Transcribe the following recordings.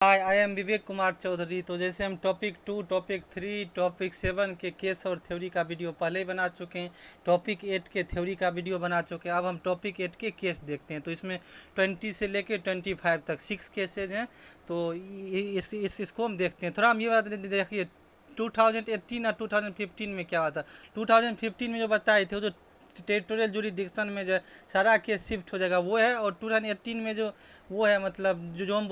Hi, I am Vivek Kumar Chaudhary. तो जैसे हम टॉपिक 2, टॉपिक 3, टॉपिक 7 के केस और थ्योरी का वीडियो पहले ही बना चुके हैं। टॉपिक 8 के थ्योरी का वीडियो बना चुके हैं। अब हम टॉपिक 8 के केस देखते हैं। तो इसमें 20 से लेके 25 तक 6 केसेज हैं। तो इसको हम देखते हैं। थोड़ा हम ये बात देखिए, 2018 और 2015 में क्या हुआ था। 2015 में जो बताए थे, वो जो टेरिटोरियल जुरिडिक्शन में जो है सारा केस शिफ्ट हो जाएगा वो है। और 2018 में जो वो है, मतलब जो हम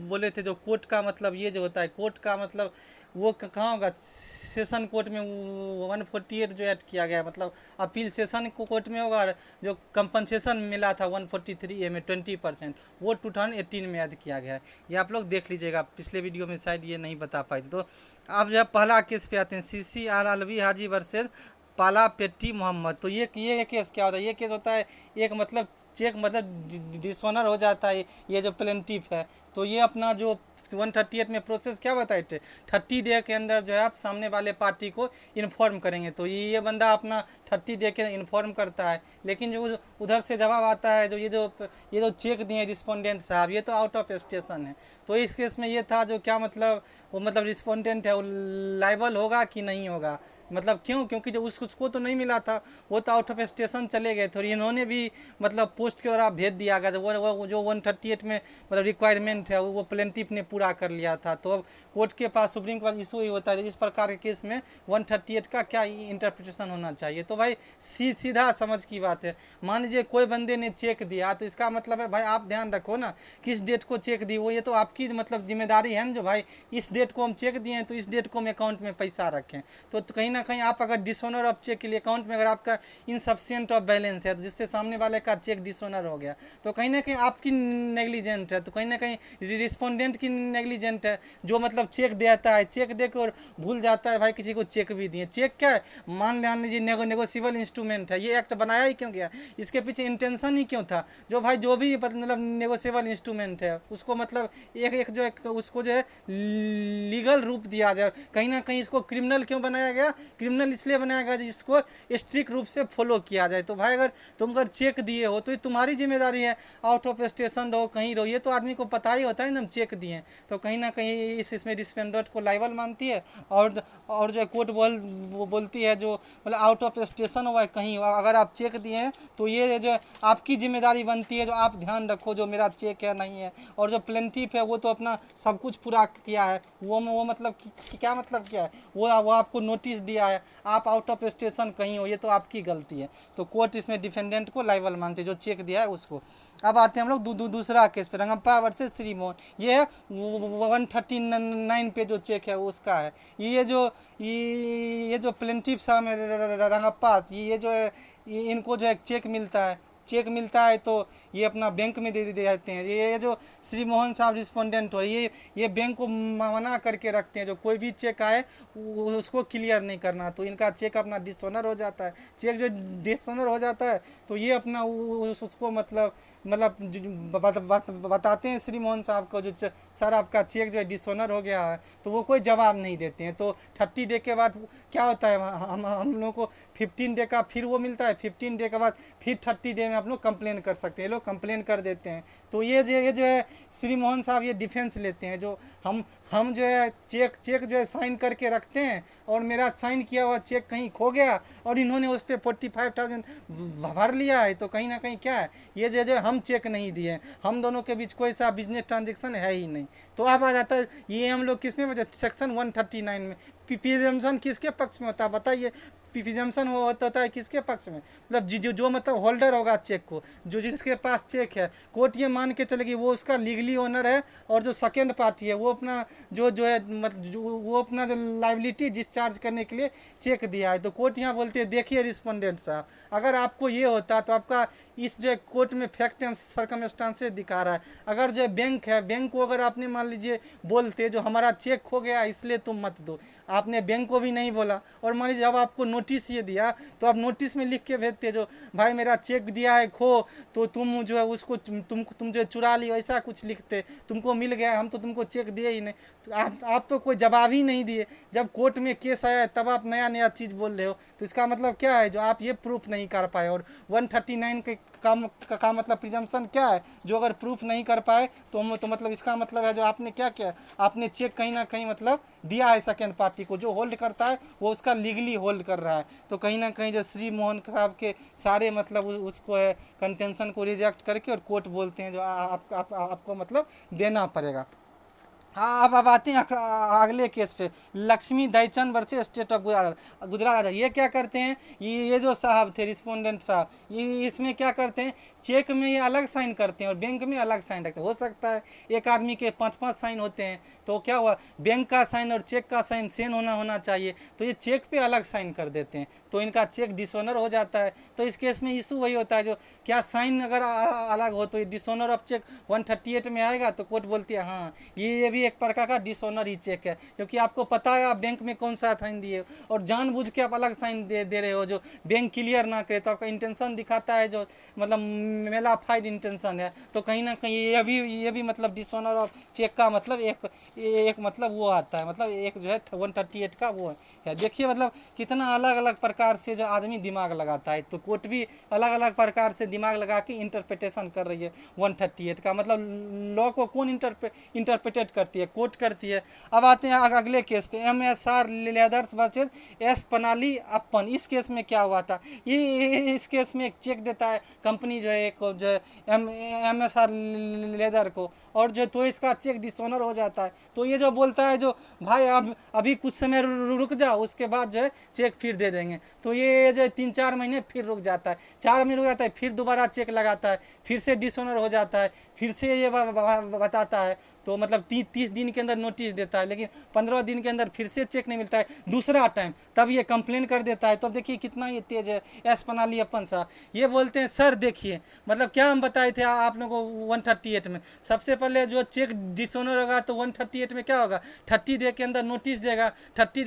बोले थे, जो कोर्ट का मतलब ये जो होता है, कोर्ट का मतलब वो कहाँ होगा, सेशन कोर्ट में 148 जो ऐड किया गया है, मतलब अपील सेशन कोर्ट में होगा। और जो कंपनसेशन मिला था 143A में 20%, वो 2018 में ऐड किया गया है। ये आप लोग देख लीजिएगा, पिछले वीडियो में शायद ये नहीं बता पाए थे। तो अब जब पहला केस पे आते हैं, CC अलवी हाजी वर्सेज पाला पेट्टी मोहम्मद। तो ये केस क्या होता है, ये केस होता है एक मतलब चेक मतलब डिसऑनर हो जाता है ये जो प्लेंटिफ है। तो ये अपना जो 138 में प्रोसेस क्या बताए थे, 30 डे के अंदर जो है आप सामने वाले पार्टी को इन्फॉर्म करेंगे। तो ये बंदा अपना 30 डे के इन्फॉर्म करता है। लेकिन जो उधर से जवाब आता है, जो ये जो चेक दिए रिस्पोंडेंट साहब, ये तो आउट ऑफ स्टेशन है। तो इस केस में ये था जो क्या मतलब, वो मतलब रिस्पोंडेंट है वो लाइबल होगा कि नहीं होगा, मतलब क्यों, क्योंकि जो उसको तो नहीं मिला था, वो तो आउट ऑफ स्टेशन चले गए थे। और इन्होंने भी मतलब पोस्ट के द्वारा भेज दिया गया था। वो जो 138 में मतलब रिक्वायरमेंट है वो प्लेंटिफ ने पूरा कर लिया था। तो अब कोर्ट के पास, सुप्रीम कोर्ट इशू ही होता है इस प्रकार के केस में 138 का क्या इंटरप्रिटेशन होना चाहिए। तो भाई सीधा समझ की बात है। मान लीजिए कोई बंदे ने चेक दिया, तो इसका मतलब है भाई आप ध्यान रखो ना, किस डेट को चेक दी, वो ये तो आपकी मतलब जिम्मेदारी है ना, जो भाई इस डेट को हम चेक दिए हैं तो इस डेट को हम अकाउंट में पैसा रखें। तो कहीं ना कहीं आप अगर डिसऑनर ऑफ चेक के लिए अकाउंट में अगर आपका इनसफिशिएंट ऑफ बैलेंस है, तो जिससे सामने वाले का चेक डिसऑनर हो गया, तो कहीं ना कहीं आपकी नेग्लिजेंट है, तो कहीं ना कहीं रिस्पोंडेंट की नेग्लिजेंट है, जो मतलब चेक देता है, चेक दे के और भूल जाता है भाई किसी को चेक भी दिए। चेक क्या है, मान लीजिए नेगोशिएबल इंस्ट्रूमेंट है। ये एक्ट बनाया ही क्यों गया, इसके पीछे इंटेंशन ही क्यों था, जो भाई जो भी मतलब नेगोशिएबल इंस्ट्रूमेंट है उसको मतलब एक जो उसको जो है लीगल रूप दिया जाए। कहीं ना कहीं इसको क्रिमिनल क्यों बनाया गया, क्रिमिनल इसलिए बनाया गया जिसको स्ट्रिक्ट रूप से फॉलो किया जाए। तो भाई अगर तुम अगर चेक दिए हो तो ये तुम्हारी जिम्मेदारी है, आउट ऑफ स्टेशन रहो कहीं रहो, ये तो आदमी को पता ही होता है ना हम चेक दिए। तो कहीं ना कहीं इसमें रिस्पोंडेंट को लाइबल मानती है। और जो कोर्ट बोलती है जो मतलब आउट ऑफ स्टेशन हुआ है कहीं, अगर आप चेक दिए हैं तो ये जो आपकी जिम्मेदारी बनती है, जो आप ध्यान रखो जो मेरा चेक है नहीं है। और जो प्लेंटिफ है वो तो अपना सब कुछ पूरा किया है, वो मतलब क्या मतलब क्या है, वो आपको नोटिस दिया है, आप आउट ऑफ स्टेशन कहीं हो, ये तो आपकी गलती है। तो कोर्ट इसमें डिफेंडेंट को लाइबल मानते हैं, जो चेक दिया है उसको। अब आते हैं हम लोग दूसरा केस पे, रंगप्पा वर्सेस श्री मोहन। ये है 139 पे जो चेक है उसका है। ये जो प्लेंटिफ साहब रंगप्पा, ये जो है इनको जो है चेक मिलता है, चेक मिलता है तो ये अपना बैंक में दे देते हैं। ये जो श्री मोहन साहब रिस्पोंडेंट हो, ये बैंक को मना करके रखते हैं, जो कोई भी चेक आए उसको क्लियर नहीं करना। तो इनका चेक अपना डिसऑनर हो जाता है। चेक जो डिसऑनर हो जाता है तो ये अपना उसको मतलब बताते हैं श्री मोहन साहब को, जो सर आपका चेक जो है डिसऑनर हो गया है, तो वो कोई जवाब नहीं देते हैं। तो 30 डे के बाद क्या होता है, हम लोगों को 15 डे का फिर वो मिलता है। 15 डे के बाद फिर 30 डे में आप लोग कंप्लेन कर सकते हैं। लोग कंप्लेन कर देते हैं। तो ये जो है श्री मोहन साहब ये डिफेंस लेते हैं, जो हम जो है चेक जो है साइन करके रखते हैं, और मेरा साइन किया हुआ चेक कहीं खो गया और इन्होंने उस पर 45,000 भर लिया है, तो कहीं ना कहीं क्या है, ये जो हम चेक नहीं दिए, हम दोनों के बीच कोई सा बिजनेस ट्रांजेक्शन है ही नहीं। तो अब आ जाता है ये हम लोग किस में बचा, सेक्शन 139 में प्रिजम्पशन किसके पक्ष में होता है बताइए। प्रिजम्पशन होता है किसके पक्ष में, मतलब जो मतलब होल्डर होगा चेक को, जो जिसके पास चेक है, कोर्ट ये मान के चलेगी वो उसका लीगली ओनर है। और जो सेकेंड पार्टी है वो अपना जो है मतलब वो अपना जो लाइबिलिटी डिस्चार्ज करने के लिए चेक दिया है। तो कोर्ट यहाँ बोलती है देखिए रिस्पोंडेंट साहब, अगर आपको ये होता तो आपका इस जो कोर्ट में फैक्ट एंड सर्कमस्टांसेस दिखा रहा है। अगर जो बैंक है, बैंक को अगर आपने मान लीजिए बोलते जो हमारा चेक खो गया इसलिए तुम मत दो, आपने बैंक को भी नहीं बोला, और मान लीजिए जब आपको नोटिस ये दिया तो आप नोटिस में लिख के भेजते जो भाई मेरा चेक दिया है खो, तो तुम जो है उसको तुम जो चुरा लियो, ऐसा कुछ लिखते, तुमको मिल गया, हम तो तुमको चेक दिए ही नहीं। तो आप तो कोई जवाब ही नहीं दिए। जब कोर्ट में केस आया तब आप नया नया चीज़ बोल रहे हो, तो इसका मतलब क्या है, जो आप ये प्रूफ नहीं कर पाए। और 139 का मतलब प्रिजम्पशन क्या है, जो अगर प्रूफ नहीं कर पाए तो मतलब इसका मतलब है जो आपने क्या किया, आपने चेक कहीं ना कहीं मतलब दिया है सेकेंड पार्टी को, जो होल्ड करता है वो उसका लीगली होल्ड कर रहा है। तो कहीं ना कहीं जो श्री मोहन साहब के सारे मतलब उसको है कंटेंशन को रिजेक्ट करके और कोर्ट बोलते हैं जो आपको मतलब देना पड़ेगा। हाँ, अब आते हैं अगले केस पे, Lakshmi Daichand versus state of Gujarat. ये क्या करते हैं, ये जो साहब थे रिस्पोंडेंट साहब, ये इसमें क्या करते हैं, चेक में ये अलग साइन करते हैं और बैंक में अलग साइन रखते हैं। हो सकता है एक आदमी के 5-5 साइन होते हैं, तो क्या हुआ, बैंक का साइन और चेक का साइन सेम होना चाहिए, तो ये चेक पे अलग साइन कर देते हैं, तो इनका चेक डिसऑनर हो जाता है। तो इस केस में इशू वही होता है जो क्या साइन अगर अलग हो तो ये डिसऑनर ऑफ चेक 138 में आएगा। तो कोर्ट बोलती है हाँ ये भी एक प्रकार का डिसऑनर ही चेक है, क्योंकि आपको पता है आप बैंक में कौन सा साइन दिए और जानबूझ के आप अलग साइन दे रहे हो जो बैंक क्लियर ना करे, तो आपका इंटेंशन दिखाता है जो मतलब मेलाफाइड इंटेंशन है। तो कहीं ना कहीं ये भी मतलब डिसऑनर ऑफ चेक का मतलब एक मतलब वो आता है, मतलब एक जो है 138 का वो है। देखिए मतलब कितना अलग अलग प्रकार से जो आदमी दिमाग लगाता है, तो कोर्ट भी अलग अलग प्रकार से दिमाग लगा के इंटरप्रिटेशन कर रही है 138 का। मतलब लॉ को कौन इंटरप्रिटेट करती है, कोर्ट करती है। अब आते हैं अगले केस पे, MSR लेदर्स वर्सेस एस पनाली अपन। इस केस में क्या हुआ था, ये इस केस में एक चेक देता है कंपनी जो है एक जो MSR लेदर को, और जो तो इसका चेक डिसऑनर हो जाता है। तो ये जो बोलता है जो भाई अब अभी कुछ समय रुक जाओ, उसके बाद जो है चेक फिर दे देंगे, तो ये जो 3-4 महीने फिर रुक जाता है, 4 महीने रुक जाता है, फिर दोबारा चेक लगाता है, फिर से डिसऑनर हो जाता है, फिर से ये बताता है, तो मतलब 30 दिन के अंदर नोटिस देता है, लेकिन 15 दिन के अंदर फिर से चेक नहीं मिलता है दूसरा टाइम, तब ये कंप्लेन कर देता है। तो अब देखिए कितना ये तेज है एस पनाली अपन साहब। ये बोलते हैं सर देखिए मतलब क्या हम बताए थे आप लोगों को 138 में, सबसे पहले जो चेक डिसऑनर होगा तो 138 में क्या होगा, 30 डे के अंदर नोटिस देगा, 30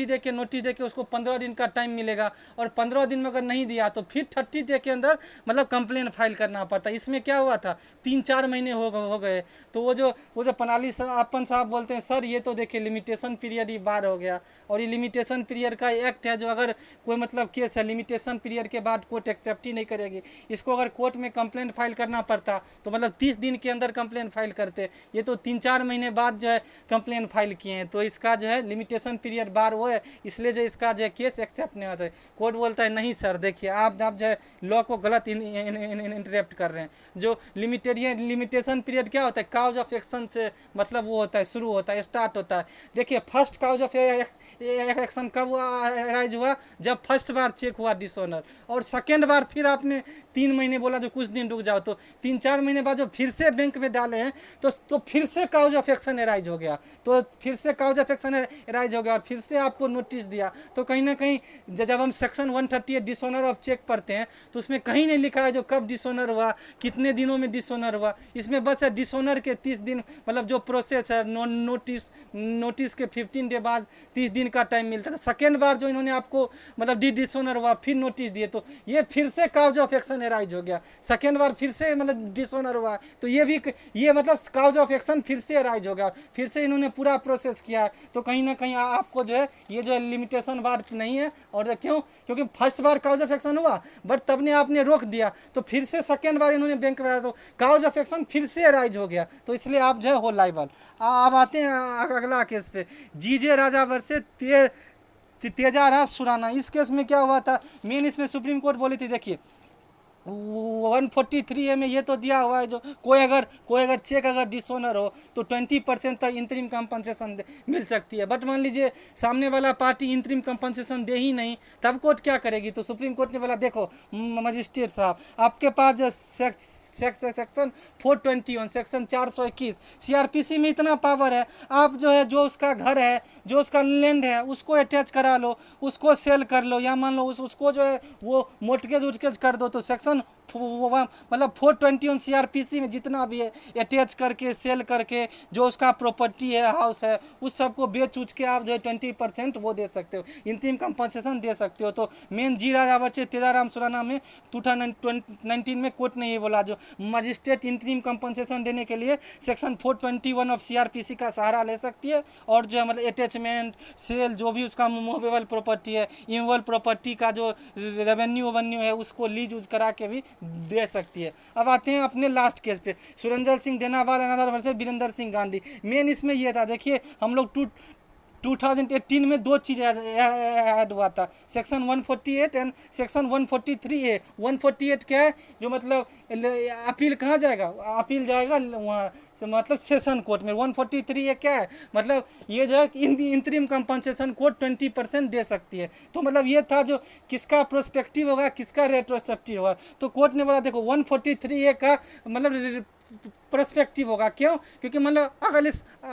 डे के नोटिस दे के उसको 15 दिन का टाइम मिलेगा, और 15 दिन में अगर नहीं दिया तो फिर 30 डे के अंदर मतलब कंप्लेन फाइल करना पड़ता है। इसमें क्या हुआ था 3-4 महीने हो गए। तो वो जो पनाली अपन साहब बोलते हैं सर ये तो देखिए लिमिटेशन पीरियड ही बार हो गया, और ये लिमिटेशन पीरियड का एक्ट है जो अगर कोई मतलब केस है लिमिटेशन पीरियड के बाद कोर्ट एक्सेप्ट ही नहीं करेगी, इसको अगर कोर्ट में कंप्लेंट फाइल करना पड़ता तो मतलब 30 दिन के अंदर कंप्लेंट फाइल करते, ये तो 3-4 महीने बाद जो है कंप्लेंट फाइल किए हैं। तो इसका जो है लिमिटेशन पीरियड बार वो है, इसलिए जो इसका जो है केस एक्सेप्ट नहीं होता है। कोर्ट बोलता है नहीं सर देखिए आप जो है लॉ को गलत इंटरप्ट कर रहे हैं। जो लिमिटेशन पीरियड क्या होता है, काउज ऑफ एक्शन से मतलब वो होता है, शुरू होता है, स्टार्ट होता है। देखिए फर्स्ट काउज ऑफ एक्शन कब राइज हुआ, जब फर्स्ट बार चेक हुआ डिसऑनर, और सेकेंड बार फिर आपने 3 महीने बोला जो कुछ दिन रुक जाओ, तो 3-4 महीने बाद जो फिर से बैंक में डाले हैं तो फिर से काउज ऑफ एक्शन एराइज हो गया, तो फिर से काउज ऑफ एक्शन एराइज हो गया और फिर से आपको नोटिस दिया। तो कहीं ना कहीं जब हम सेक्शन 138 डिसऑनर ऑफ चेक पढ़ते हैं तो उसमें कहीं नहीं लिखा है जो कब डिसऑनर हुआ, कितने दिनों में डिसऑनर हुआ, इसमें बस है डिसऑनर के 30 दिन मतलब जो प्रोसेस है नोटिस के 15 डे बाद 30 दिन का टाइम मिलता था। सेकेंड बार जो इन्होंने आपको मतलब डिसऑनर हुआ फिर नोटिस दिए, तो ये फिर से काउज ऑफ एक्शन एराइज हो गया। सेकेंड बार फिर से मतलब डिसऑनर हुआ तो ये मतलब काउज ऑफ एक्शन फिर से एराइज हो गया, फिर से इन्होंने पूरा प्रोसेस किया। तो कहीं ना कहीं आपको जो है ये जो लिमिटेशन बार नहीं है, और क्यों, क्योंकि फर्स्ट बार काउज ऑफ एक्शन हुआ बट तब ने आपने रोक दिया, तो फिर से सेकेंड बार इन्होंने बैंक में आया तो काउज ऑफ एक्शन फिर से एराइज हो गया, तो इसलिए आप जो है हो लाइबल। अब आते हैं अगला केस पे, जीजे राजा वर्सेस तेजाराज सुराना। इस केस में क्या हुआ था, मेन इसमें सुप्रीम कोर्ट बोली थी देखिए 143A में ये तो दिया हुआ है जो कोई अगर चेक अगर डिसऑनर हो तो 20% तक इंतरिम कंपनसेशन मिल सकती है। बट मान लीजिए सामने वाला पार्टी इंतरिम कंपनसेशन दे ही नहीं, तब कोर्ट क्या करेगी, तो सुप्रीम कोर्ट ने बोला देखो मजिस्ट्रेट साहब आपके पास जो सेक्शन 421 सेक्शन 421 CRPC में इतना पावर है, आप जो है जो उसका घर है जो उसका लैंड है उसको अटैच करा लो, उसको सेल कर लो, या मान लो उसको जो है वो मोटगेज कर दो, तो सेक्शन मतलब 421 CRPC में जितना भी है अटैच करके सेल करके जो उसका प्रॉपर्टी है हाउस है उस सबको बेच उच के आप जो है 20% वो दे सकते हो, इंतरिम कंपनसेशन दे सकते हो। तो मेन जी राजा वर्सेस तेजाराम सुराना में 2019 में कोर्ट ने ये बोला जो मजिस्ट्रेट इंतरिम कंपनसेशन देने के लिए सेक्शन 421 ऑफ CRPC का सहारा ले सकती है, और जो है मतलब अटैचमेंट सेल जो भी उसका मूवेबल प्रॉपर्टी है इमूवेबल प्रॉपर्टी का जो रेवेन्यू है उसको लीज यूज करा के भी दे सकती है। अब आते हैं अपने लास्ट केस पे, सुरेंद्र सिंह जेनावाल अनादर वर्सेस वीरेंद्र सिंह गांधी। मेन इसमें ये था, देखिए हम लोग 2018 में दो चीज़ ऐड हुआ था, सेक्शन 148 एंड सेक्शन 143A। 148 क्या है, जो मतलब अपील कहाँ जाएगा, अपील जाएगा वहाँ मतलब सेशन कोर्ट में। 143 ये क्या है, मतलब ये जो है इंतरिम कंपनसेशन कोर्ट 20% दे सकती है। तो मतलब ये था जो किसका प्रोस्पेक्टिव होगा किसका रेट्रोस्पेक्टिव होगा। तो कोर्ट ने बोला देखो 143A का मतलब पर्सपेक्टिव होगा। क्यों, क्योंकि मतलब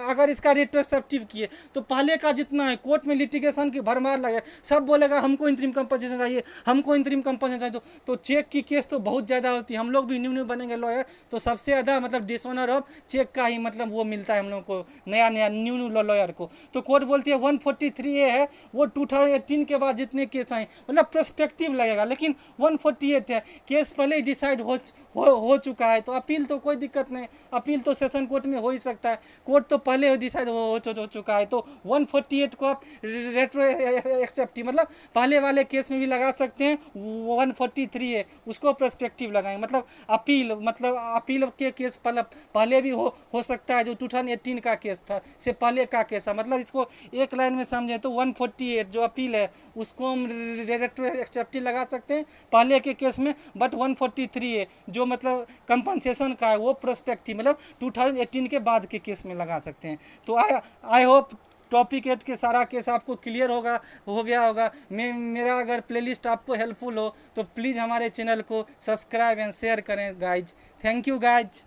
अगर इसका रेट्रोस्पेक्टिव किए तो पहले का जितना है कोर्ट में लिटिगेशन की भरमार लगे, सब बोलेगा हमको इंतरिम कंपनसेशन चाहिए, हमको इंतरिम कंपनसेशन चाहिए। तो चेक की केस तो बहुत ज़्यादा होती है। हम लोग भी न्यू बनेंगे लॉयर तो सबसे ज़्यादा मतलब डिसऑनर ऑफ चेक का ही मतलब वो मिलता है हम लोग को, नया न्यू लॉयर को। तो कोर्ट बोलती है 143A है वो 2018 के बाद जितने केस आए मतलब प्रोस्पेक्टिव लगेगा, लेकिन 148 है केस पहले ही डिसाइड हो चुका है। तो अपील तो कोई दिक्कत नहीं, अपील तो सेशन कोर्ट में हो ही सकता है, कोर्ट तो पहले ही डिसाइड हो चुका है। तो 148 को आप रेट्रो एक्सेप्टिव मतलब पहले वाले केस में भी लगा सकते हैं। 143 है उसको पर्सपेक्टिव लगाएंगे, मतलब अपील के केस पहले भी हो सकता है, जो 2018 का केस था से पहले का केस है। मतलब इसको एक लाइन में समझे तो 148 जो अपील है उसको हम रेट्रो एक्सेप्टिव लगा सकते हैं पहले के केस में, बट 143 है जो मतलब कंपनसेशन का है वो प्रोस्पेक्टिव मतलब 2018 के बाद के केस में लगा सकते हैं। तो आई होप टॉपिक 8 के सारा केस आपको क्लियर हो गया होगा। मेरा अगर प्लेलिस्ट आपको हेल्पफुल हो तो प्लीज़ हमारे चैनल को सब्सक्राइब एंड शेयर करें गाइज। Thank you guys.